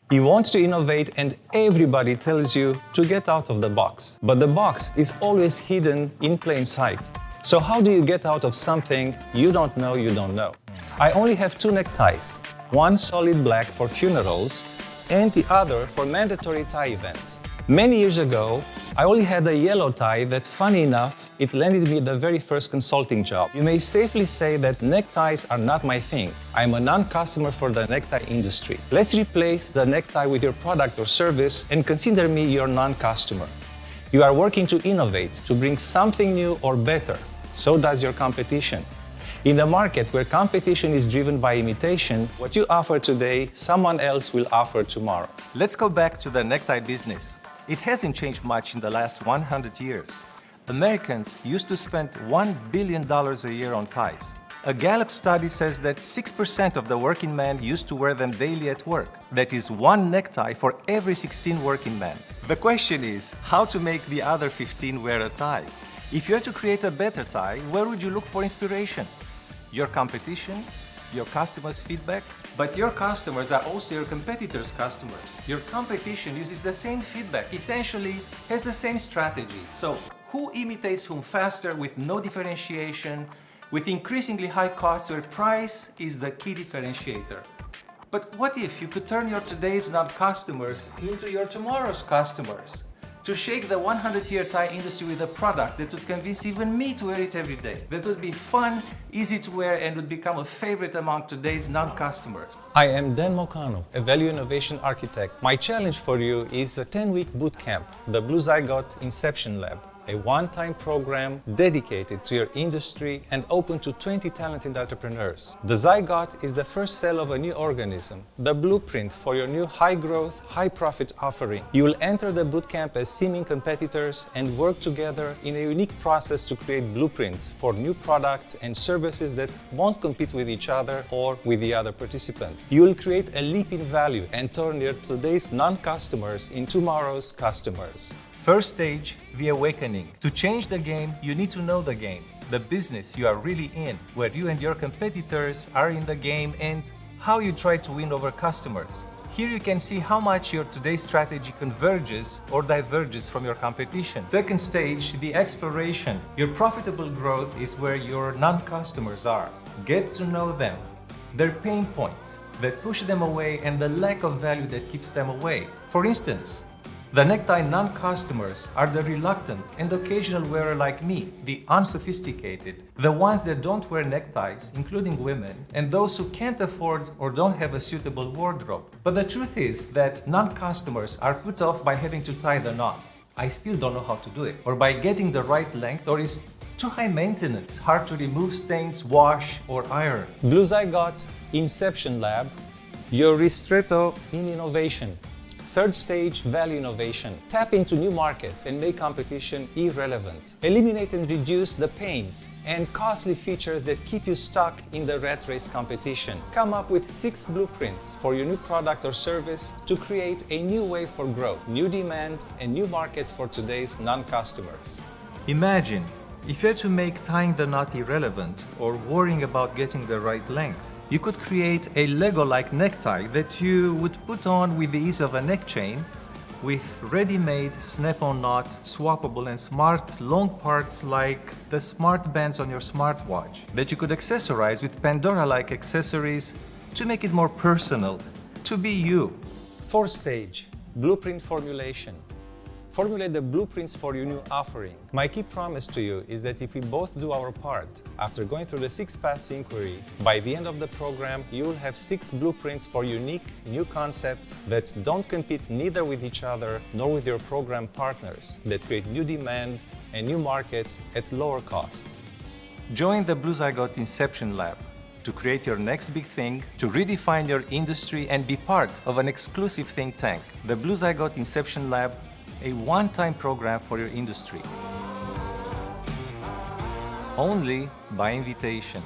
You want to innovate and everybody tells you to get out of the box. But the box is always hidden in plain sight. So how do you get out of something you don't know? I only have two neckties, one solid black for funerals and the other for mandatory tie events. Many years ago, I only had a yellow tie that, funny enough, it landed me the very first consulting job. You may safely say that neckties are not my thing. I'm a non-customer for the necktie industry. Let's replace the necktie with your product or service and consider me your non-customer. You are working to innovate, to bring something new or better. So does your competition. In a market where competition is driven by imitation, what you offer today, someone else will offer tomorrow. Let's go back to the necktie business. It hasn't changed much in the last 100 years. Americans used to spend $1 billion a year on ties. A Gallup study says that 6% of the working men used to wear them daily at work. That is one necktie for every 16 working men. The question is, how to make the other 15 wear a tie? If you had to create a better tie, where would you look for inspiration? Your competition? Your customers' feedback? But your customers are also your competitors' customers. Your competition uses the same feedback, essentially has the same strategy. So who imitates whom faster with no differentiation, with increasingly high costs where price is the key differentiator? But what if you could turn your today's non-customers into your tomorrow's customers? To shake the 100-year tie industry with a product that would convince even me to wear it every day, that would be fun, easy to wear, and would become a favorite among today's non-customers. I am Dan Mocano, a value innovation architect. My challenge for you is a 10-week bootcamp, the Blue Zygote Inception Lab, a one-time program dedicated to your industry and open to 20 talented entrepreneurs. The Zygote is the first cell of a new organism, the blueprint for your new high-growth, high-profit offering. You will enter the bootcamp as seeming competitors and work together in a unique process to create blueprints for new products and services that won't compete with each other or with the other participants. You will create a leap in value and turn your today's non-customers into tomorrow's customers. First stage, the awakening. To change the game, you need to know the game, the business you are really in, where you and your competitors are in the game, and how you try to win over customers. Here you can see how much your today's strategy converges or diverges from your competition. Second stage, the exploration. Your profitable growth is where your non-customers are. Get to know them, their pain points that push them away, and the lack of value that keeps them away. For instance, the necktie non-customers are the reluctant and occasional wearer like me, the unsophisticated, the ones that don't wear neckties, including women, and those who can't afford or don't have a suitable wardrobe. But the truth is that non-customers are put off by having to tie the knot. I still don't know how to do it. Or by getting the right length, or is too high maintenance, hard to remove stains, wash, or iron. Blue Zygote Inception Lab, your ristretto in innovation. Third stage, value innovation. Tap into new markets and make competition irrelevant. Eliminate and reduce the pains and costly features that keep you stuck in the rat race competition. Come up with 6 blueprints for your new product or service to create a new way for growth, new demand, and new markets for today's non-customers. Imagine if you had to make tying the knot irrelevant or worrying about getting the right length. You could create a Lego-like necktie that you would put on with the ease of a neck chain, with ready-made snap-on knots, swappable and smart long parts like the smart bands on your smartwatch, that you could accessorize with Pandora-like accessories to make it more personal, to be you. Fourth stage, blueprint formulation. Formulate the blueprints for your new offering. My key promise to you is that if we both do our part, after going through the 6 paths inquiry, by the end of the program, you will have 6 blueprints for unique new concepts that don't compete neither with each other nor with your program partners, that create new demand and new markets at lower cost. Join the Blue Zygote Inception Lab to create your next big thing, to redefine your industry and be part of an exclusive think tank. The Blue Zygote Inception Lab, a one-time program for your industry. Only by invitation.